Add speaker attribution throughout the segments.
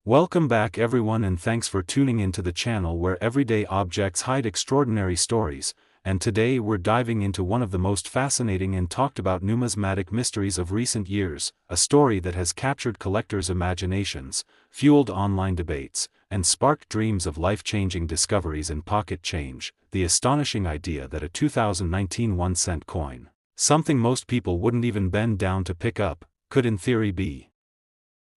Speaker 1: Welcome back everyone, and thanks for tuning into the channel where everyday objects hide extraordinary stories, and today we're diving into one of the most fascinating and talked about numismatic mysteries of recent years, a story that has captured collectors' imaginations, fueled online debates, and sparked dreams of life-changing discoveries in pocket change: the astonishing idea that a 2019 1-cent coin, something most people wouldn't even bend down to pick up, could in theory be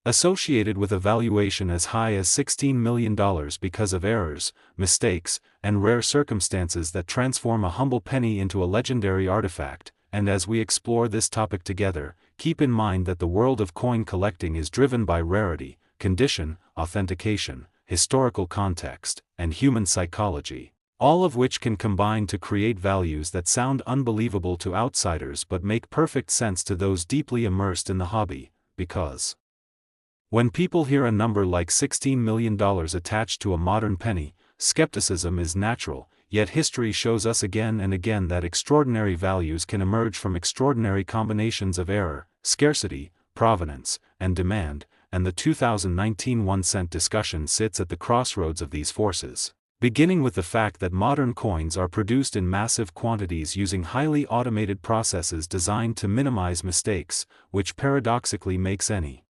Speaker 1: associated with a valuation as high as $16 million because of errors, mistakes, and rare circumstances that transform a humble penny into a legendary artifact. And as we explore this topic together, keep in mind that the world of coin collecting is driven by rarity, condition, authentication, historical context, and human psychology, all of which can combine to create values that sound unbelievable to outsiders but make perfect sense to those deeply immersed in the hobby. Because when people hear a number like $16 million attached to a modern penny, skepticism is natural, yet history shows us again and again that extraordinary values can emerge from extraordinary combinations of error, scarcity, provenance, and demand, and the 2019 1-cent discussion sits at the crossroads of these forces. Beginning with the fact that modern coins are produced in massive quantities using highly automated processes designed to minimize mistakes, which paradoxically makes any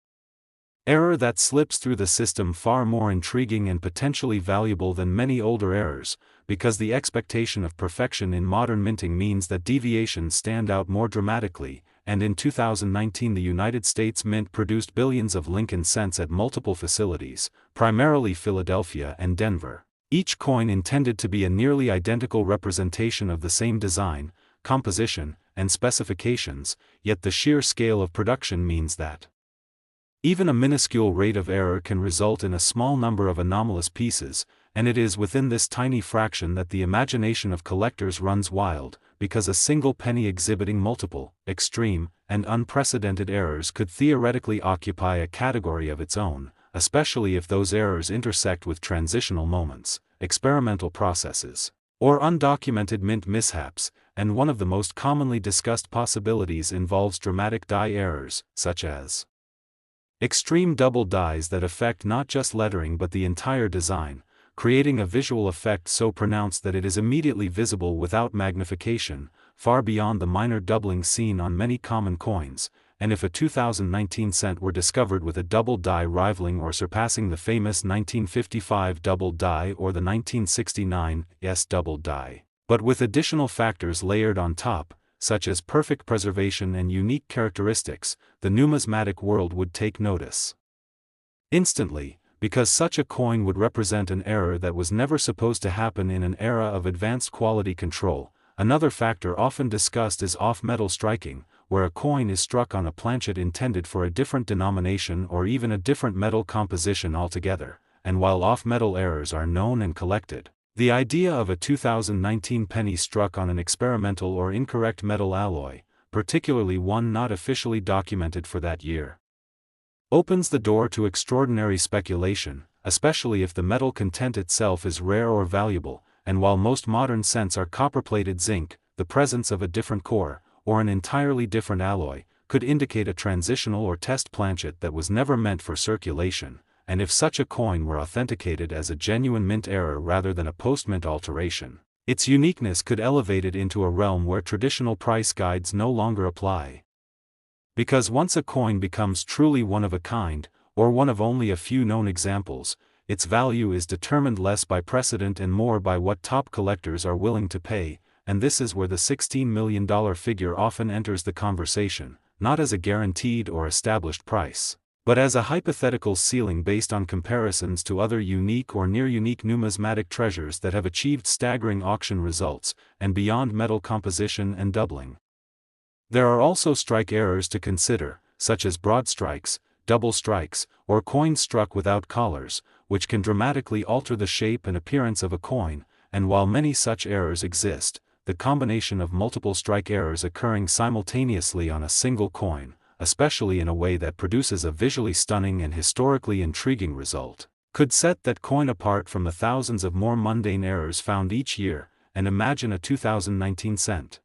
Speaker 1: error that slips through the system far more intriguing and potentially valuable than many older errors, because the expectation of perfection in modern minting means that deviations stand out more dramatically. And in 2019 the United States Mint produced billions of Lincoln cents at multiple facilities, primarily Philadelphia and Denver, each coin intended to be a nearly identical representation of the same design, composition, and specifications, yet the sheer scale of production means that even a minuscule rate of error can result in a small number of anomalous pieces, and it is within this tiny fraction that the imagination of collectors runs wild, because a single penny exhibiting multiple, extreme, and unprecedented errors could theoretically occupy a category of its own, especially if those errors intersect with transitional moments, experimental processes, or undocumented mint mishaps. And one of the most commonly discussed possibilities involves dramatic die errors, such as extreme double dies that affect not just lettering but the entire design, creating a visual effect so pronounced that it is immediately visible without magnification, far beyond the minor doubling seen on many common coins. And if a 2019 cent were discovered with a double die rivaling or surpassing the famous 1955 double die or the 1969 double die, but with additional factors layered on top, such as perfect preservation and unique characteristics, the numismatic world would take notice instantly, because such a coin would represent an error that was never supposed to happen in an era of advanced quality control. Another factor often discussed is off-metal striking, where a coin is struck on a planchet intended for a different denomination or even a different metal composition altogether. And while off-metal errors are known and collected, the idea of a 2019 penny struck on an experimental or incorrect metal alloy, particularly one not officially documented for that year, opens the door to extraordinary speculation, especially if the metal content itself is rare or valuable. And while most modern cents are copper-plated zinc, the presence of a different core, or an entirely different alloy, could indicate a transitional or test planchet that was never meant for circulation. And if such a coin were authenticated as a genuine mint error rather than a post-mint alteration, its uniqueness could elevate it into a realm where traditional price guides no longer apply. Because once a coin becomes truly one of a kind, or one of only a few known examples, its value is determined less by precedent and more by what top collectors are willing to pay. And this is where the $16 million figure often enters the conversation, not as a guaranteed or established price, but as a hypothetical ceiling based on comparisons to other unique or near-unique numismatic treasures that have achieved staggering auction results, and beyond metal composition and doubling. There are also strike errors to consider, such as broad strikes, double strikes, or coins struck without collars, which can dramatically alter the shape and appearance of a coin. And while many such errors exist, the combination of multiple strike errors occurring simultaneously on a single coin, especially in a way that produces a visually stunning and historically intriguing result, could set that coin apart from the thousands of more mundane errors found each year. And imagine a 2019 cent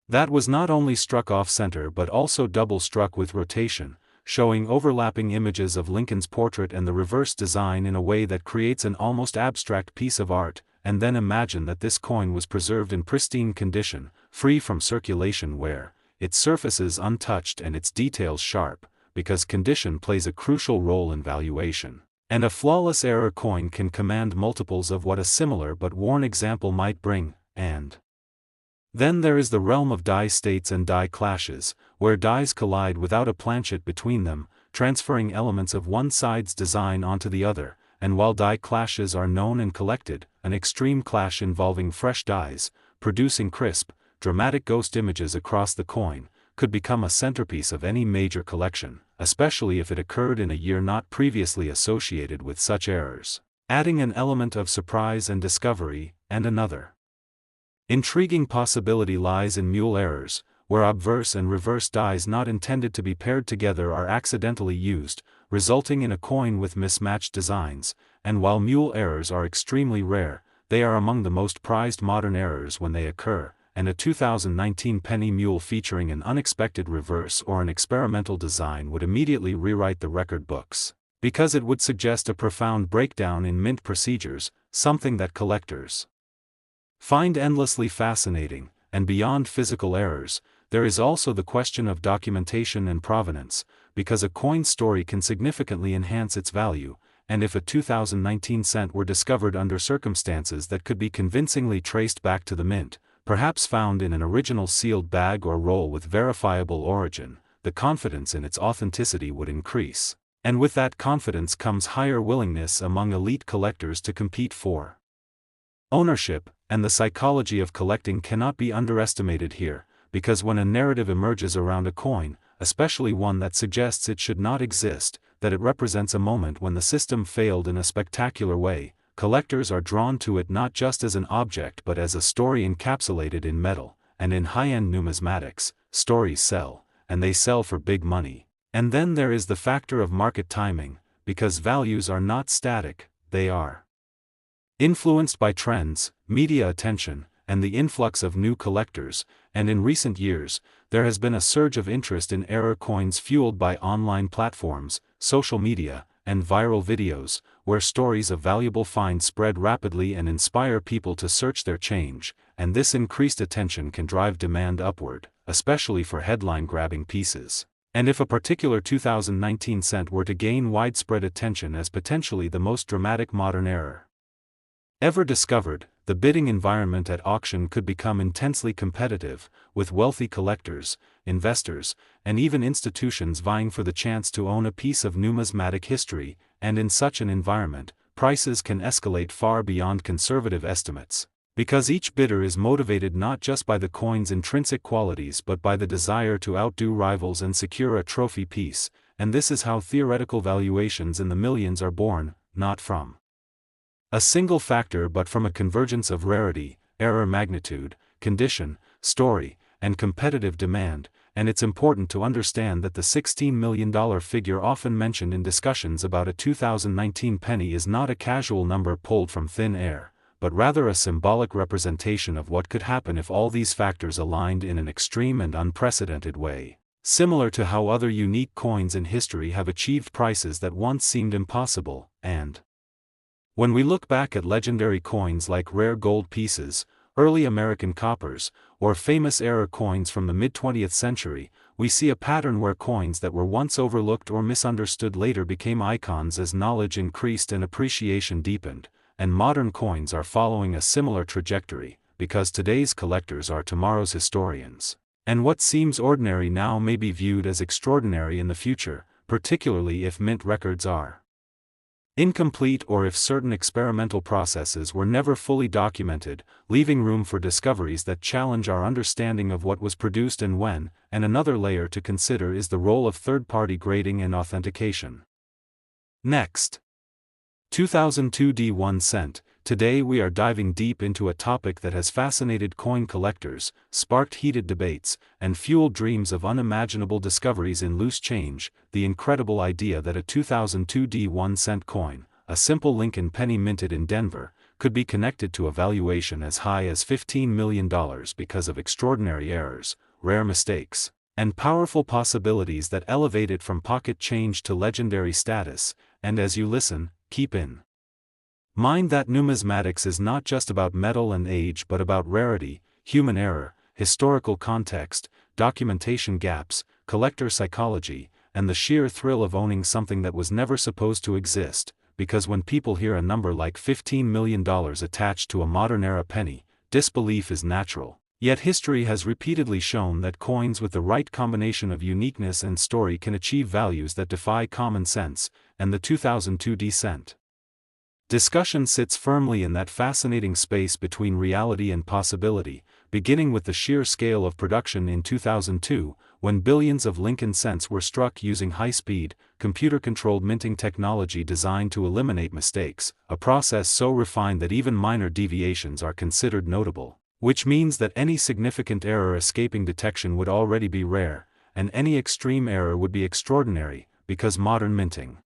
Speaker 1: that was not only struck off-center but also double-struck with rotation, showing overlapping images of Lincoln's portrait and the reverse design in a way that creates an almost abstract piece of art, and then imagine that this coin was preserved in pristine condition, free from circulation wear, its surfaces untouched and its details sharp, because condition plays a crucial role in valuation. And a flawless error coin can command multiples of what a similar but worn example might bring, and then there is the realm of die states and die clashes, where dies collide without a planchet between them, transferring elements of one side's design onto the other, and while die clashes are known and collected, an extreme clash involving fresh dies, producing crisp, dramatic ghost images across the coin, could become a centerpiece of any major collection, especially if it occurred in a year not previously associated with such errors, adding an element of surprise and discovery. And another intriguing possibility lies in mule errors, where obverse and reverse dies not intended to be paired together are accidentally used, resulting in a coin with mismatched designs. And while mule errors are extremely rare, they are among the most prized modern errors when they occur, and a 2019 penny mule featuring an unexpected reverse or an experimental design would immediately rewrite the record books, because it would suggest a profound breakdown in mint procedures, something that collectors find endlessly fascinating. And beyond physical errors, there is also the question of documentation and provenance, because a coin's story can significantly enhance its value, and if a 2019 cent were discovered under circumstances that could be convincingly traced back to the mint, perhaps found in an original sealed bag or roll with verifiable origin, the confidence in its authenticity would increase, and with that confidence comes higher willingness among elite collectors to compete for ownership. And the psychology of collecting cannot be underestimated here, because when a narrative emerges around a coin, especially one that suggests it should not exist, that it represents a moment when the system failed in a spectacular way, collectors are drawn to it not just as an object but as a story encapsulated in metal. And in high-end numismatics, stories sell, and they sell for big money. And then there is the factor of market timing, because values are not static, they are influenced by trends, media attention, and the influx of new collectors. And in recent years, there has been a surge of interest in error coins fueled by online platforms, social media, and viral videos, where stories of valuable finds spread rapidly and inspire people to search their change, and this increased attention can drive demand upward, especially for headline-grabbing pieces. And if a particular 2019 cent were to gain widespread attention as potentially the most dramatic modern error ever discovered, the bidding environment at auction could become intensely competitive, with wealthy collectors, investors, and even institutions vying for the chance to own a piece of numismatic history. And in such an environment, prices can escalate far beyond conservative estimates, because each bidder is motivated not just by the coin's intrinsic qualities but by the desire to outdo rivals and secure a trophy piece. And this is how theoretical valuations in the millions are born, not from a single factor but from a convergence of rarity, error magnitude, condition, story, and competitive demand. And it's important to understand that the $16 million figure often mentioned in discussions about a 2019 penny is not a casual number pulled from thin air, but rather a symbolic representation of what could happen if all these factors aligned in an extreme and unprecedented way, similar to how other unique coins in history have achieved prices that once seemed impossible. And when we look back at legendary coins like rare gold pieces, early American coppers, or famous error coins from the mid-20th century, we see a pattern where coins that were once overlooked or misunderstood later became icons as knowledge increased and appreciation deepened. And modern coins are following a similar trajectory, because today's collectors are tomorrow's historians. And what seems ordinary now may be viewed as extraordinary in the future, particularly if mint records are incomplete or if certain experimental processes were never fully documented, leaving room for discoveries that challenge our understanding of what was produced and when. And another layer to consider is the role of third-party grading and authentication. Next, 2002 D1 cent. Today we are diving deep into a topic that has fascinated coin collectors, sparked heated debates, and fueled dreams of unimaginable discoveries in loose change: the incredible idea that a 2002 D1 cent coin, a simple Lincoln penny minted in Denver, could be connected to a valuation as high as $15 million because of extraordinary errors, rare mistakes, and powerful possibilities that elevate it from pocket change to legendary status. And as you listen, keep in mind that numismatics is not just about metal and age but about rarity, human error, historical context, documentation gaps, collector psychology, and the sheer thrill of owning something that was never supposed to exist, because when people hear a number like $15 million attached to a modern-era penny, disbelief is natural. Yet history has repeatedly shown that coins with the right combination of uniqueness and story can achieve values that defy common sense, and the 2002 cent discussion sits firmly in that fascinating space between reality and possibility, beginning with the sheer scale of production in 2002, when billions of Lincoln cents were struck using high-speed, computer-controlled minting technology designed to eliminate mistakes, a process so refined that even minor deviations are considered notable, which means that any significant error escaping detection would already be rare, and any extreme error would be extraordinary, because modern minting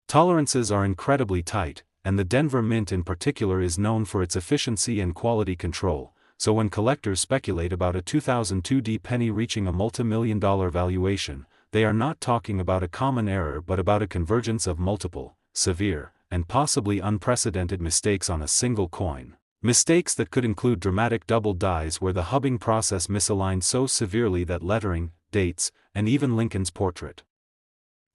Speaker 1: tolerances are incredibly tight, and the Denver Mint in particular is known for its efficiency and quality control. So when collectors speculate about a 2002 penny reaching a multi-million-dollar valuation, they are not talking about a common error but about a convergence of multiple, severe, and possibly unprecedented mistakes on a single coin. Mistakes that could include dramatic double dies where the hubbing process misaligned so severely that lettering, dates, and even Lincoln's portrait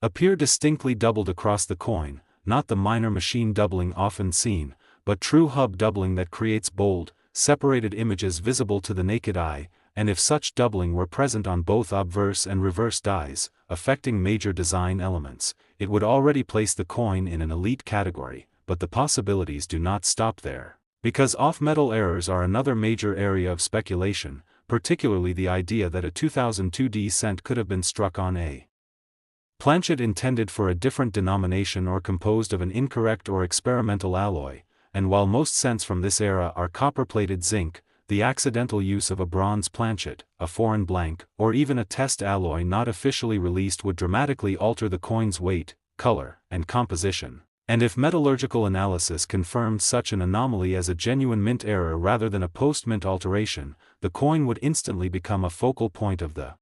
Speaker 1: appear distinctly doubled across the coin, not the minor machine doubling often seen, but true hub doubling that creates bold, separated images visible to the naked eye, and if such doubling were present on both obverse and reverse dies, affecting major design elements, it would already place the coin in an elite category, but the possibilities do not stop there. Because off-metal errors are another major area of speculation, particularly the idea that a 2002 cent could have been struck on a planchet intended for a different denomination or composed of an incorrect or experimental alloy, and while most cents from this era are copper-plated zinc, the accidental use of a bronze planchet, a foreign blank, or even a test alloy not officially released would dramatically alter the coin's weight, color, and composition. And if metallurgical analysis confirmed such an anomaly as a genuine mint error rather than a post-mint alteration, the coin would instantly become a focal point of the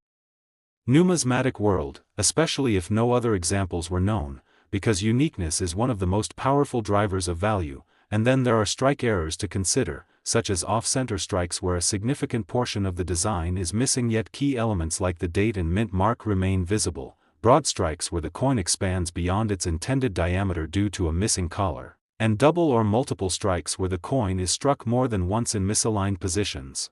Speaker 1: numismatic world, especially if no other examples were known, because uniqueness is one of the most powerful drivers of value. And then there are strike errors to consider, such as off-center strikes where a significant portion of the design is missing yet key elements like the date and mint mark remain visible, broad strikes where the coin expands beyond its intended diameter due to a missing collar, and double or multiple strikes where the coin is struck more than once in misaligned positions,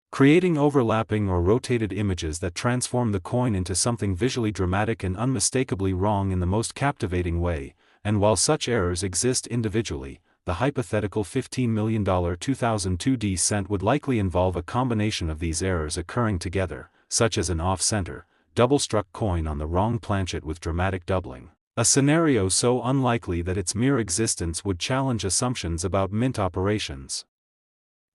Speaker 1: creating overlapping or rotated images that transform the coin into something visually dramatic and unmistakably wrong in the most captivating way. And while such errors exist individually, the hypothetical $15 million 2002 cent would likely involve a combination of these errors occurring together, such as an off-center, double-struck coin on the wrong planchet with dramatic doubling, a scenario so unlikely that its mere existence would challenge assumptions about mint operations.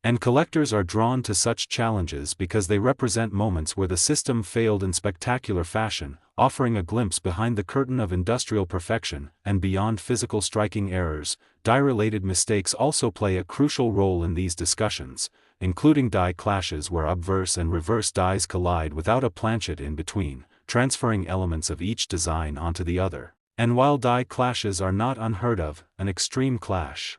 Speaker 1: And collectors are drawn to such challenges because they represent moments where the system failed in spectacular fashion, offering a glimpse behind the curtain of industrial perfection. And beyond physical striking errors, die-related mistakes also play a crucial role in these discussions, including die clashes where obverse and reverse dies collide without a planchet in between, transferring elements of each design onto the other. And while die clashes are not unheard of, an extreme clash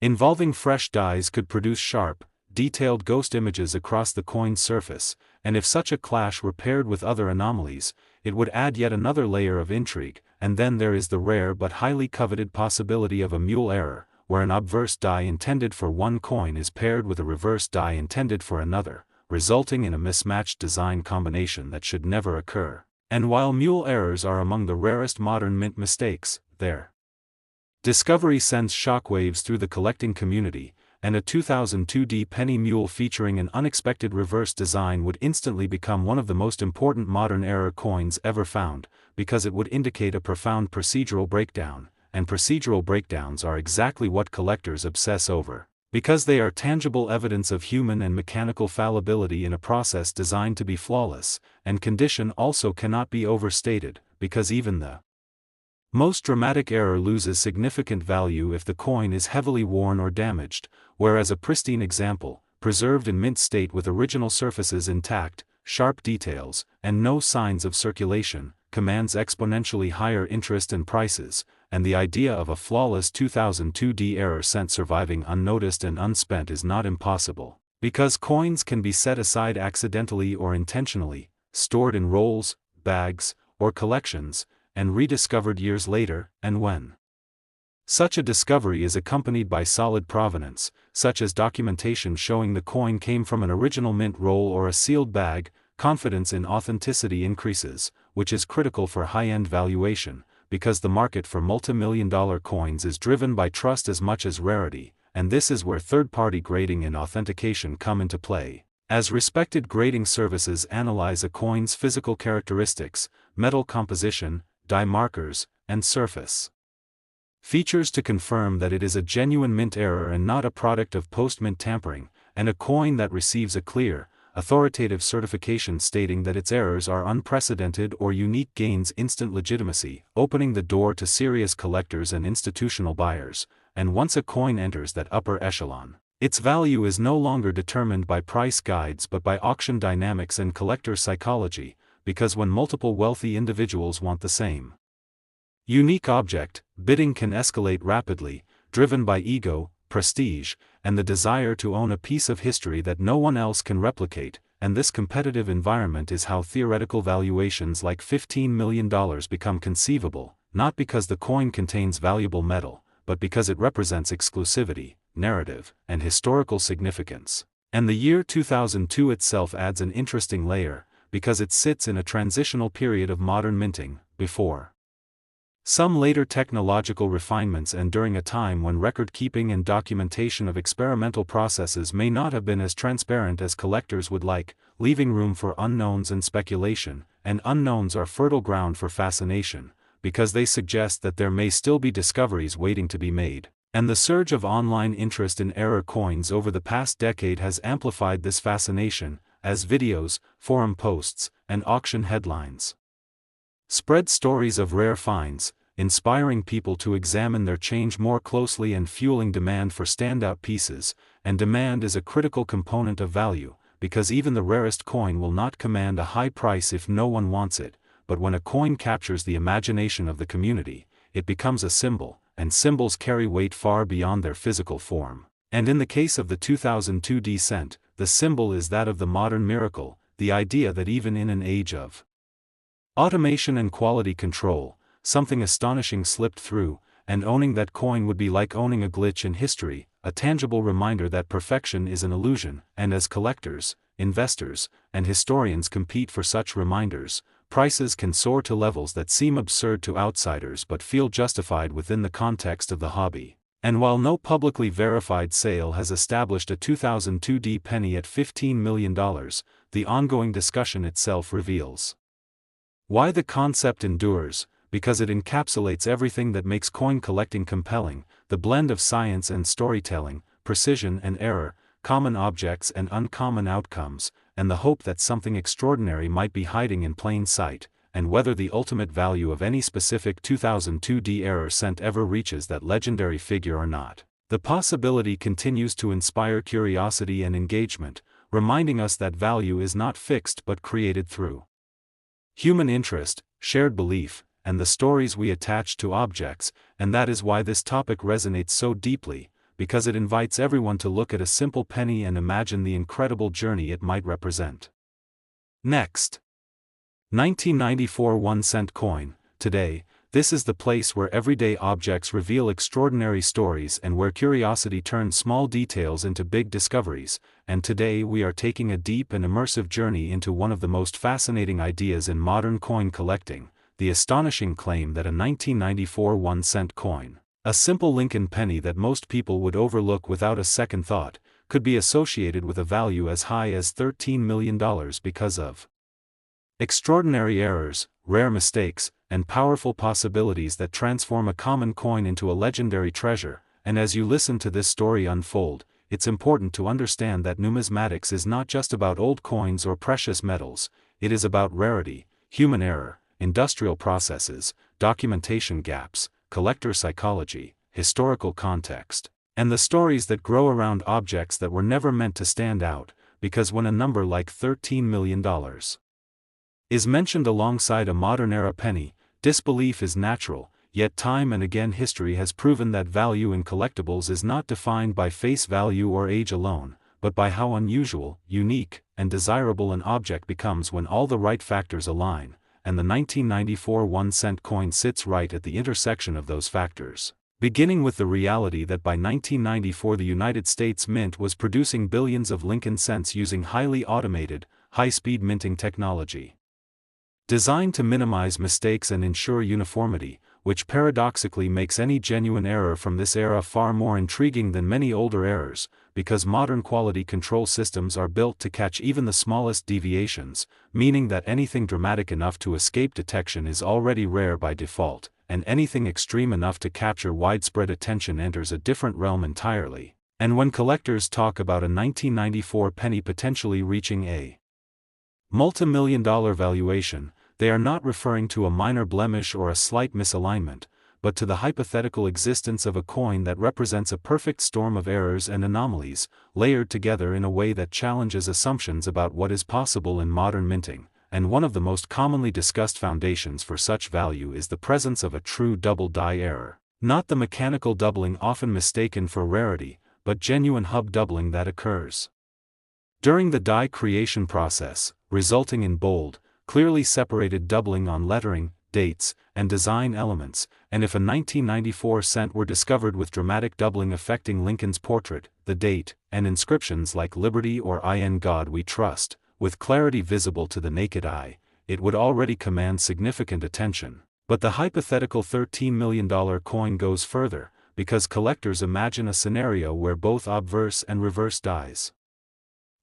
Speaker 1: involving fresh dies could produce sharp, detailed ghost images across the coin's surface, and if such a clash were paired with other anomalies, it would add yet another layer of intrigue. And then there is the rare but highly coveted possibility of a mule error, where an obverse die intended for one coin is paired with a reverse die intended for another, resulting in a mismatched design combination that should never occur. And while mule errors are among the rarest modern mint mistakes, their discovery sends shockwaves through the collecting community, and a 2002 penny mule featuring an unexpected reverse design would instantly become one of the most important modern error coins ever found, because it would indicate a profound procedural breakdown, and procedural breakdowns are exactly what collectors obsess over, because they are tangible evidence of human and mechanical fallibility in a process designed to be flawless. And condition also cannot be overstated, because even the most dramatic error loses significant value if the coin is heavily worn or damaged, whereas a pristine example, preserved in mint state with original surfaces intact, sharp details, and no signs of circulation, commands exponentially higher interest and prices, and the idea of a flawless 2002D error cent surviving unnoticed and unspent is not impossible, because coins can be set aside accidentally or intentionally, stored in rolls, bags, or collections, and rediscovered years later, and when such a discovery is accompanied by solid provenance, such as documentation showing the coin came from an original mint roll or a sealed bag, confidence in authenticity increases, which is critical for high-end valuation, because the market for multi-million-dollar coins is driven by trust as much as rarity, and this is where third-party grading and authentication come into play. As respected grading services analyze a coin's physical characteristics, metal composition, die markers, and surface features to confirm that it is a genuine mint error and not a product of post-mint tampering, and a coin that receives a clear, authoritative certification stating that its errors are unprecedented or unique gains instant legitimacy, opening the door to serious collectors and institutional buyers, and once a coin enters that upper echelon, its value is no longer determined by price guides but by auction dynamics and collector psychology, because when multiple wealthy individuals want the same unique object, bidding can escalate rapidly, driven by ego, prestige, and the desire to own a piece of history that no one else can replicate, and this competitive environment is how theoretical valuations like $15 million become conceivable, not because the coin contains valuable metal, but because it represents exclusivity, narrative, and historical significance. And the year 2002 itself adds an interesting layer, because it sits in a transitional period of modern minting, before some later technological refinements and during a time when record-keeping and documentation of experimental processes may not have been as transparent as collectors would like, leaving room for unknowns and speculation, and unknowns are fertile ground for fascination, because they suggest that there may still be discoveries waiting to be made, and the surge of online interest in error coins over the past decade has amplified this fascination, as videos, forum posts, and auction headlines spread stories of rare finds, inspiring people to examine their change more closely and fueling demand for standout pieces, and demand is a critical component of value, because even the rarest coin will not command a high price if no one wants it, but when a coin captures the imagination of the community, it becomes a symbol, and symbols carry weight far beyond their physical form. And in the case of the 2002D cent, the symbol is that of the modern miracle, the idea that even in an age of automation and quality control, something astonishing slipped through, and owning that coin would be like owning a glitch in history, a tangible reminder that perfection is an illusion, and as collectors, investors, and historians compete for such reminders, prices can soar to levels that seem absurd to outsiders but feel justified within the context of the hobby. And while no publicly verified sale has established a 2002D penny at $15 million, the ongoing discussion itself reveals why the concept endures, because it encapsulates everything that makes coin collecting compelling, the blend of science and storytelling, precision and error, common objects and uncommon outcomes, and the hope that something extraordinary might be hiding in plain sight, and whether the ultimate value of any specific 2002D error cent ever reaches that legendary figure or not. The possibility continues to inspire curiosity and engagement, reminding us that value is not fixed but created through human interest, shared belief, and the stories we attach to objects, and that is why this topic resonates so deeply, because it invites everyone to look at a simple penny and imagine the incredible journey it might represent. Next. 1994 1-cent coin. Today, this is the place where everyday objects reveal extraordinary stories and where curiosity turns small details into big discoveries, and today we are taking a deep and immersive journey into one of the most fascinating ideas in modern coin collecting, the astonishing claim that a 1994 1-cent coin, a simple Lincoln penny that most people would overlook without a second thought, could be associated with a value as high as $13 million because of extraordinary errors, rare mistakes, and powerful possibilities that transform a common coin into a legendary treasure. And as you listen to this story unfold, it's important to understand that numismatics is not just about old coins or precious metals, it is about rarity, human error, industrial processes, documentation gaps, collector psychology, historical context, and the stories that grow around objects that were never meant to stand out, because when a number like $13 million is mentioned alongside a modern-era penny, disbelief is natural, yet time and again history has proven that value in collectibles is not defined by face value or age alone, but by how unusual, unique, and desirable an object becomes when all the right factors align, and the 1994 1-cent coin sits right at the intersection of those factors. Beginning with the reality that by 1994 the United States Mint was producing billions of Lincoln cents using highly automated, high-speed minting technology, designed to minimize mistakes and ensure uniformity, which paradoxically makes any genuine error from this era far more intriguing than many older errors, because modern quality control systems are built to catch even the smallest deviations, meaning that anything dramatic enough to escape detection is already rare by default, and anything extreme enough to capture widespread attention enters a different realm entirely. And when collectors talk about a 1994 penny potentially reaching a multi-million-dollar valuation, they are not referring to a minor blemish or a slight misalignment, but to the hypothetical existence of a coin that represents a perfect storm of errors and anomalies, layered together in a way that challenges assumptions about what is possible in modern minting. And one of the most commonly discussed foundations for such value is the presence of a true double die error. Not the mechanical doubling often mistaken for rarity, but genuine hub doubling that occurs during the die creation process, resulting in bold, clearly separated doubling on lettering, dates, and design elements. And if a 1994 cent were discovered with dramatic doubling affecting Lincoln's portrait, the date, and inscriptions like Liberty or In God We Trust, with clarity visible to the naked eye, it would already command significant attention. But the hypothetical $13 million coin goes further, because collectors imagine a scenario where both obverse and reverse dies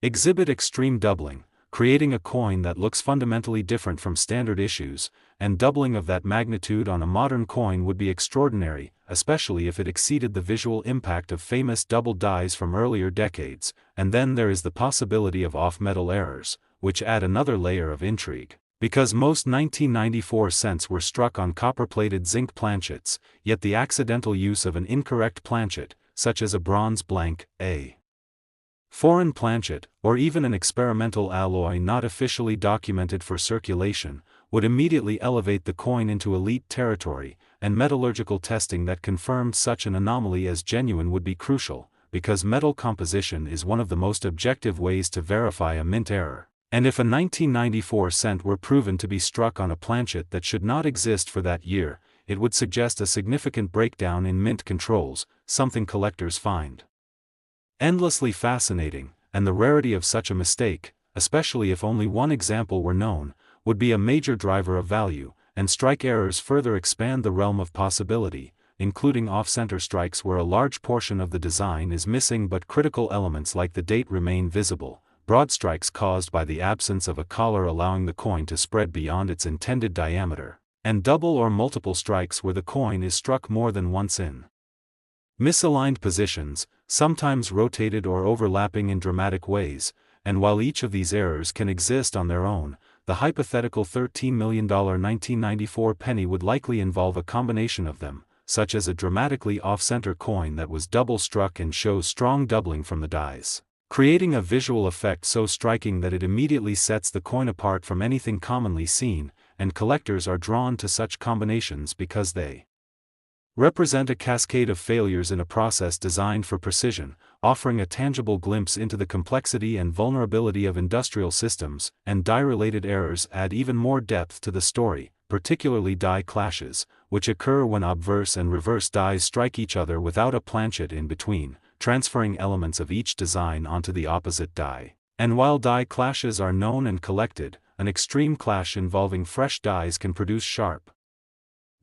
Speaker 1: exhibit extreme doubling, creating a coin that looks fundamentally different from standard issues, and doubling of that magnitude on a modern coin would be extraordinary, especially if it exceeded the visual impact of famous double dies from earlier decades. And then there is the possibility of off-metal errors, which add another layer of intrigue. Because most 1994 cents were struck on copper-plated zinc planchets, yet the accidental use of an incorrect planchet, such as a bronze blank, a foreign planchet, or even an experimental alloy not officially documented for circulation, would immediately elevate the coin into elite territory, and metallurgical testing that confirmed such an anomaly as genuine would be crucial, because metal composition is one of the most objective ways to verify a mint error. And if a 1994 cent were proven to be struck on a planchet that should not exist for that year, it would suggest a significant breakdown in mint controls, something collectors find endlessly fascinating, and the rarity of such a mistake, especially if only one example were known, would be a major driver of value, and strike errors further expand the realm of possibility, including off-center strikes where a large portion of the design is missing but critical elements like the date remain visible, broad strikes caused by the absence of a collar allowing the coin to spread beyond its intended diameter, and double or multiple strikes where the coin is struck more than once in misaligned positions, sometimes rotated or overlapping in dramatic ways. And while each of these errors can exist on their own, the hypothetical $13 million 1994 penny would likely involve a combination of them, such as a dramatically off-center coin that was double-struck and shows strong doubling from the dies, creating a visual effect so striking that it immediately sets the coin apart from anything commonly seen. And collectors are drawn to such combinations because they represent a cascade of failures in a process designed for precision, offering a tangible glimpse into the complexity and vulnerability of industrial systems. And die-related errors add even more depth to the story, particularly die clashes, which occur when obverse and reverse dies strike each other without a planchet in between, transferring elements of each design onto the opposite die. And while die clashes are known and collected, an extreme clash involving fresh dies can produce sharp,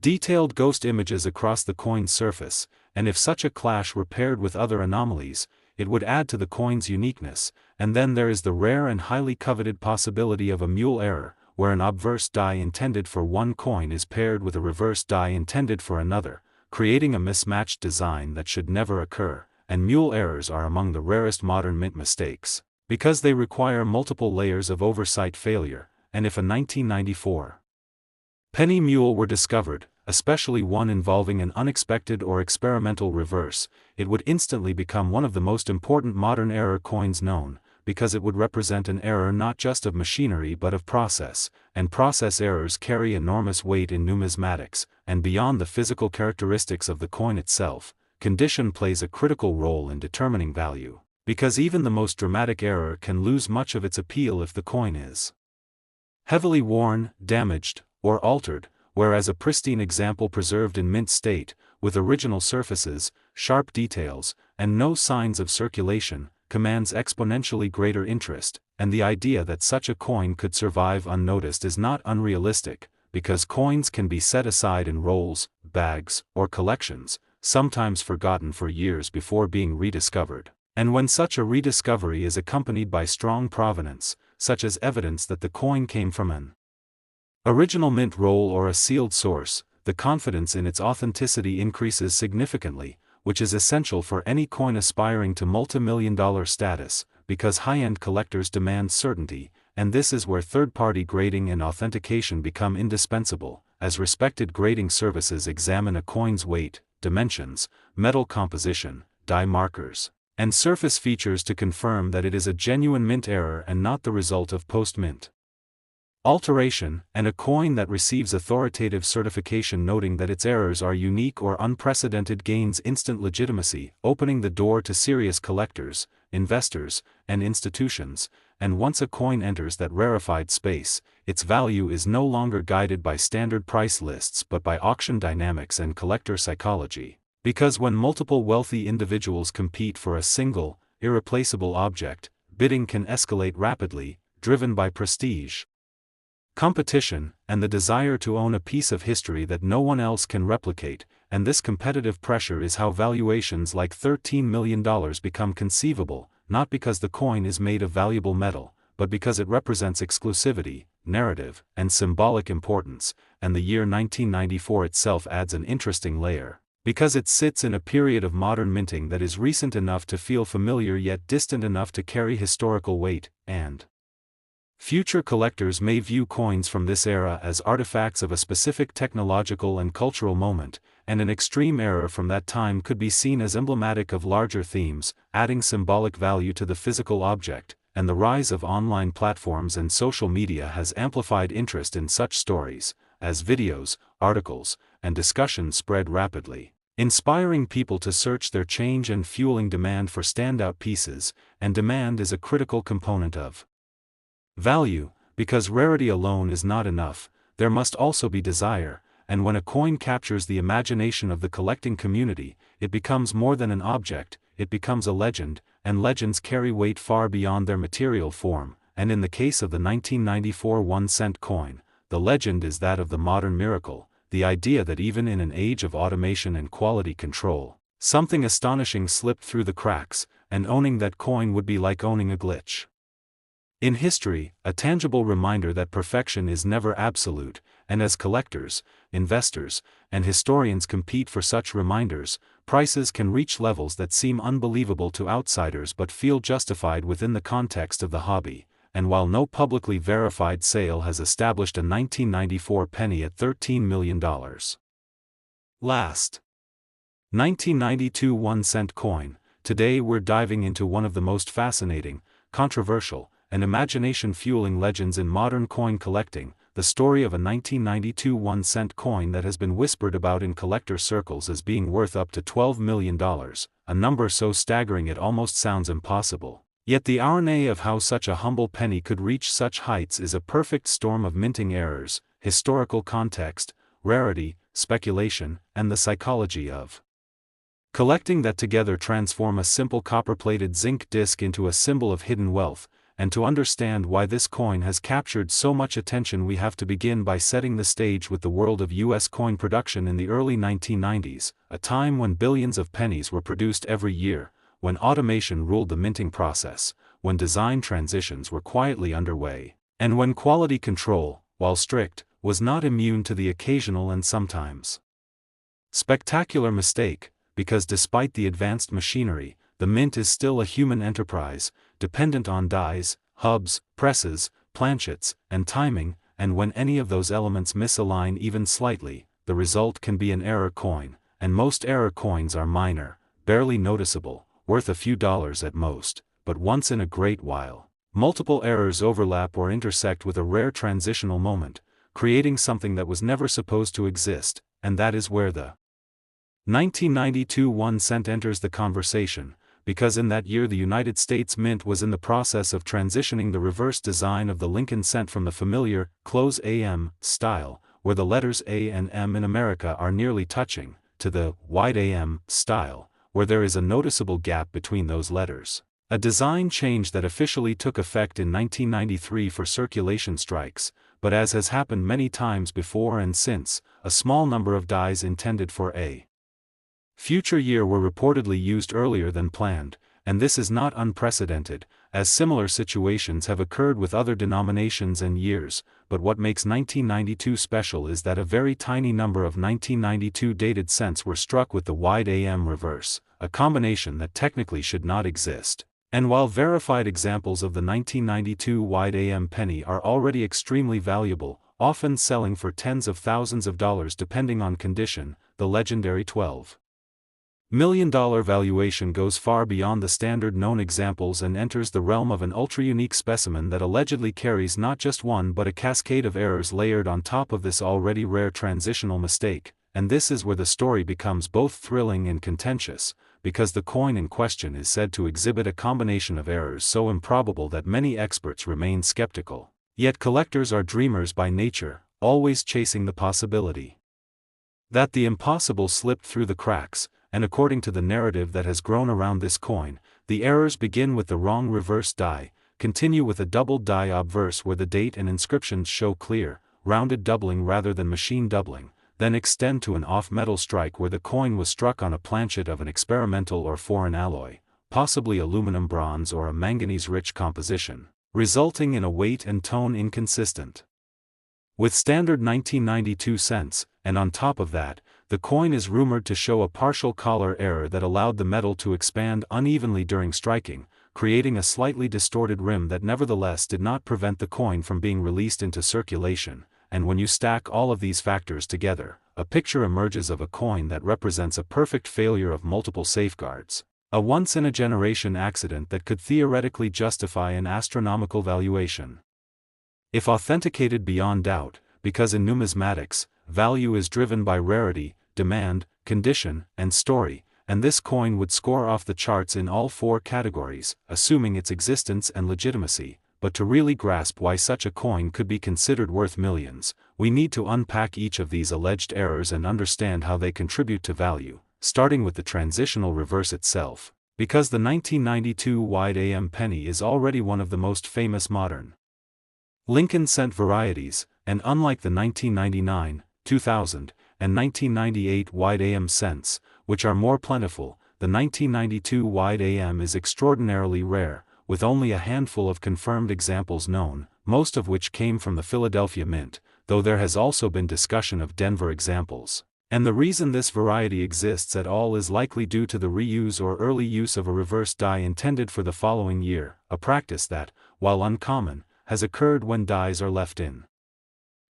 Speaker 1: detailed ghost images across the coin's surface, and if such a clash were paired with other anomalies, it would add to the coin's uniqueness. And then there is the rare and highly coveted possibility of a mule error, where an obverse die intended for one coin is paired with a reverse die intended for another, creating a mismatched design that should never occur. And mule errors are among the rarest modern mint mistakes, because they require multiple layers of oversight failure. And if a 1994 penny mule were discovered, especially one involving an unexpected or experimental reverse, it would instantly become one of the most important modern error coins known, because it would represent an error not just of machinery but of process, and process errors carry enormous weight in numismatics, and beyond the physical characteristics of the coin itself, condition plays a critical role in determining value, because even the most dramatic error can lose much of its appeal if the coin is heavily worn, damaged, or altered, whereas a pristine example preserved in mint state, with original surfaces, sharp details, and no signs of circulation, commands exponentially greater interest, and the idea that such a coin could survive unnoticed is not unrealistic, because coins can be set aside in rolls, bags, or collections, sometimes forgotten for years before being rediscovered. And when such a rediscovery is accompanied by strong provenance, such as evidence that the coin came from an original mint roll or a sealed source, the confidence in its authenticity increases significantly, which is essential for any coin aspiring to multi-million-dollar status, because high-end collectors demand certainty, and this is where third-party grading and authentication become indispensable, as respected grading services examine a coin's weight, dimensions, metal composition, die markers, and surface features to confirm that it is a genuine mint error and not the result of post-mint alteration, and a coin that receives authoritative certification noting that its errors are unique or unprecedented gains instant legitimacy, opening the door to serious collectors, investors, and institutions, and once a coin enters that rarefied space, its value is no longer guided by standard price lists but by auction dynamics and collector psychology. Because when multiple wealthy individuals compete for a single, irreplaceable object, bidding can escalate rapidly, driven by prestige, competition, and the desire to own a piece of history that no one else can replicate, and this competitive pressure is how valuations like $13 million become conceivable, not because the coin is made of valuable metal, but because it represents exclusivity, narrative, and symbolic importance, and the year 1994 itself adds an interesting layer, because it sits in a period of modern minting that is recent enough to feel familiar yet distant enough to carry historical weight, and future collectors may view coins from this era as artifacts of a specific technological and cultural moment, and an extreme error from that time could be seen as emblematic of larger themes, adding symbolic value to the physical object, and the rise of online platforms and social media has amplified interest in such stories, as videos, articles, and discussions spread rapidly, inspiring people to search their change and fueling demand for standout pieces, and demand is a critical component of value, because rarity alone is not enough, there must also be desire, and when a coin captures the imagination of the collecting community, it becomes more than an object, it becomes a legend, and legends carry weight far beyond their material form, and in the case of the 1994 1-cent coin, the legend is that of the modern miracle, the idea that even in an age of automation and quality control, something astonishing slipped through the cracks, and owning that coin would be like owning a glitch in history, a tangible reminder that perfection is never absolute, and as collectors, investors, and historians compete for such reminders, prices can reach levels that seem unbelievable to outsiders but feel justified within the context of the hobby, and while no publicly verified sale has established a 1994 penny at $13 million. Last 1992 1-cent coin. Today we're diving into one of the most fascinating, controversial, and imagination-fueling legends in modern coin collecting, the story of a 1992 1-cent coin that has been whispered about in collector circles as being worth up to $12 million, a number so staggering it almost sounds impossible. Yet the irony of how such a humble penny could reach such heights is a perfect storm of minting errors, historical context, rarity, speculation, and the psychology of collecting that together transform a simple copper-plated zinc disc into a symbol of hidden wealth. And to understand why this coin has captured so much attention, we have to begin by setting the stage with the world of U.S. coin production in the early 1990s, a time when billions of pennies were produced every year, when automation ruled the minting process, when design transitions were quietly underway, and when quality control, while strict, was not immune to the occasional and sometimes spectacular mistake, because despite the advanced machinery, the mint is still a human enterprise, dependent on dies, hubs, presses, planchets, and timing, and when any of those elements misalign even slightly, the result can be an error coin, and most error coins are minor, barely noticeable, worth a few dollars at most, but once in a great while. Multiple errors overlap or intersect with a rare transitional moment, creating something that was never supposed to exist, and that is where the 1992 1 cent enters the conversation, because in that year the United States Mint was in the process of transitioning the reverse design of the Lincoln cent from the familiar, close AM, style, where the letters A and M in America are nearly touching, to the wide AM, style, where there is a noticeable gap between those letters. A design change that officially took effect in 1993 for circulation strikes, but as has happened many times before and since, a small number of dies intended for a future year were reportedly used earlier than planned, and this is not unprecedented, as similar situations have occurred with other denominations and years, but what makes 1992 special is that a very tiny number of 1992 dated cents were struck with the wide AM reverse, a combination that technically should not exist. And while verified examples of the 1992 wide AM penny are already extremely valuable, often selling for tens of thousands of dollars depending on condition, the legendary $12 million valuation goes far beyond the standard known examples and enters the realm of an ultra-unique specimen that allegedly carries not just one but a cascade of errors layered on top of this already rare transitional mistake, and this is where the story becomes both thrilling and contentious, because the coin in question is said to exhibit a combination of errors so improbable that many experts remain skeptical. Yet collectors are dreamers by nature, always chasing the possibility that the impossible slipped through the cracks, and according to the narrative that has grown around this coin, the errors begin with the wrong reverse die, continue with a doubled die obverse where the date and inscriptions show clear, rounded doubling rather than machine doubling, then extend to an off-metal strike where the coin was struck on a planchet of an experimental or foreign alloy, possibly aluminum bronze or a manganese-rich composition, resulting in a weight and tone inconsistent with standard 1992 cents, and on top of that, the coin is rumored to show a partial collar error that allowed the metal to expand unevenly during striking, creating a slightly distorted rim that nevertheless did not prevent the coin from being released into circulation, and when you stack all of these factors together, a picture emerges of a coin that represents a perfect failure of multiple safeguards, a once-in-a-generation accident that could theoretically justify an astronomical valuation. If authenticated beyond doubt, because in numismatics, value is driven by rarity, demand, condition, and story, and this coin would score off the charts in all four categories, assuming its existence and legitimacy. But to really grasp why such a coin could be considered worth millions, we need to unpack each of these alleged errors and understand how they contribute to value, starting with the transitional reverse itself, because the 1992 wide AM penny is already one of the most famous modern Lincoln cent varieties, and unlike the 1999, 2000, and 1998 wide AM cents, which are more plentiful, the 1992 wide AM is extraordinarily rare, with only a handful of confirmed examples known, most of which came from the Philadelphia Mint, though there has also been discussion of Denver examples. And the reason this variety exists at all is likely due to the reuse or early use of a reverse die intended for the following year, a practice that, while uncommon, has occurred when dies are left in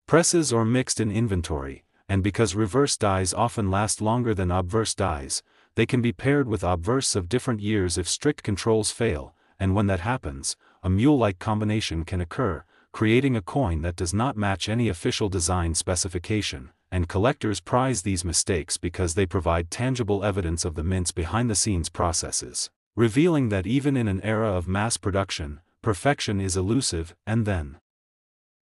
Speaker 1: presses or mixed in inventory, and because reverse dies often last longer than obverse dies, they can be paired with obverse of different years if strict controls fail, and when that happens, a mule-like combination can occur, creating a coin that does not match any official design specification, and collectors prize these mistakes because they provide tangible evidence of the mint's behind-the-scenes processes, revealing that even in an era of mass production, perfection is elusive. And then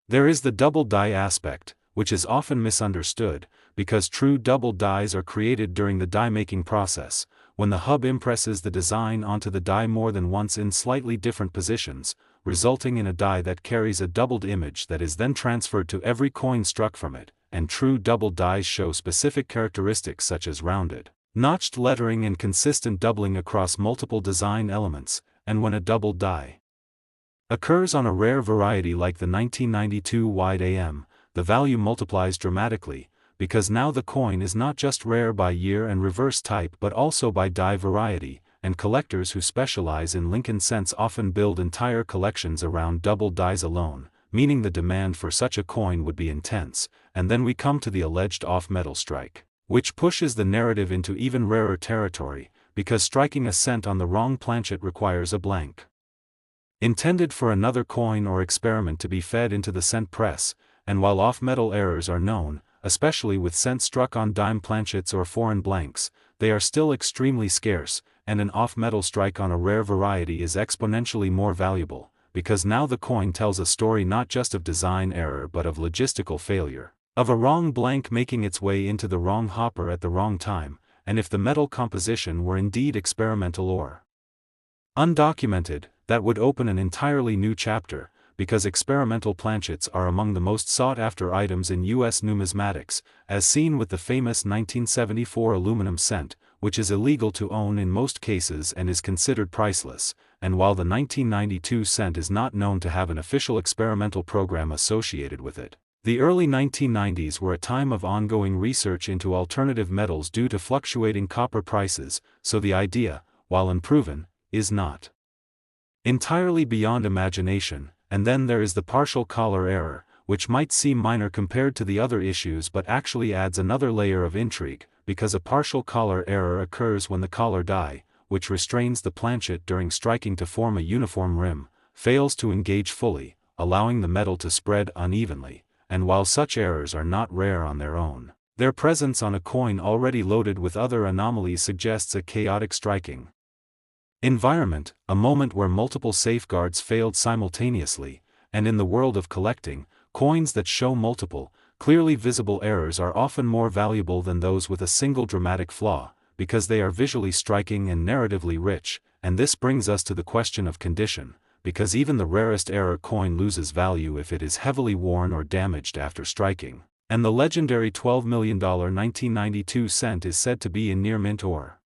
Speaker 1: there is the double die aspect, which is often misunderstood, because true double dies are created during the die-making process, when the hub impresses the design onto the die more than once in slightly different positions, resulting in a die that carries a doubled image that is then transferred to every coin struck from it, and true double dies show specific characteristics such as rounded, notched lettering and consistent doubling across multiple design elements, and when a double die occurs on a rare variety like the 1992 wide AM, the value multiplies dramatically, because now the coin is not just rare by year and reverse type but also by die variety, and collectors who specialize in Lincoln cents often build entire collections around double dies alone, meaning the demand for such a coin would be intense. And then we come to the alleged off-metal strike, which pushes the narrative into even rarer territory, because striking a cent on the wrong planchet requires a blank intended for another coin or experiment to be fed into the cent press, and while off-metal errors are known, especially with cents struck on dime planchets or foreign blanks, they are still extremely scarce, and an off-metal strike on a rare variety is exponentially more valuable, because now the coin tells a story not just of design error but of logistical failure, of a wrong blank making its way into the wrong hopper at the wrong time, and if the metal composition were indeed experimental or undocumented, that would open an entirely new chapter, because experimental planchets are among the most sought-after items in U.S. numismatics, as seen with the famous 1974 aluminum cent, which is illegal to own in most cases and is considered priceless, and while the 1992 cent is not known to have an official experimental program associated with it. The early 1990s were a time of ongoing research into alternative metals due to fluctuating copper prices, so the idea, while unproven, is not entirely beyond imagination. And then there is the partial collar error, which might seem minor compared to the other issues but actually adds another layer of intrigue, because a partial collar error occurs when the collar die, which restrains the planchet during striking to form a uniform rim, fails to engage fully, allowing the metal to spread unevenly, and while such errors are not rare on their own, their presence on a coin already loaded with other anomalies suggests a chaotic striking environment, a moment where multiple safeguards failed simultaneously, and in the world of collecting, coins that show multiple, clearly visible errors are often more valuable than those with a single dramatic flaw, because they are visually striking and narratively rich, and this brings us to the question of condition, because even the rarest error coin loses value if it is heavily worn or damaged after striking, and the legendary $12 million 1992 cent is said to be in near mint or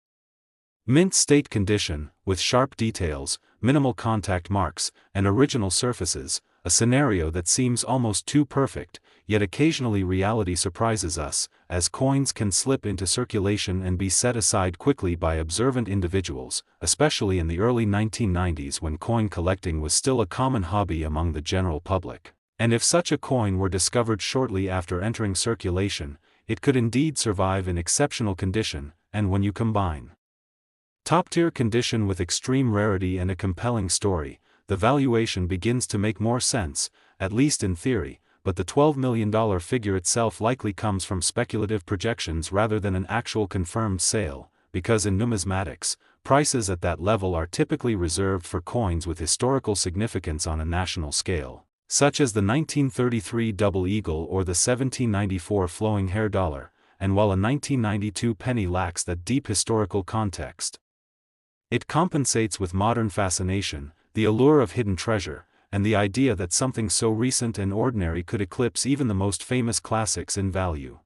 Speaker 1: mint state condition, with sharp details, minimal contact marks, and original surfaces, a scenario that seems almost too perfect, yet occasionally reality surprises us, as coins can slip into circulation and be set aside quickly by observant individuals, especially in the early 1990s when coin collecting was still a common hobby among the general public. And if such a coin were discovered shortly after entering circulation, it could indeed survive in exceptional condition, and when you combine top-tier condition with extreme rarity and a compelling story, the valuation begins to make more sense, at least in theory, but the $12 million figure itself likely comes from speculative projections rather than an actual confirmed sale, because in numismatics, prices at that level are typically reserved for coins with historical significance on a national scale, such as the 1933 double eagle or the 1794 flowing hair dollar, and while a 1992 penny lacks that deep historical context, it compensates with modern fascination, the allure of hidden treasure, and the idea that something so recent and ordinary could eclipse even the most famous classics in value.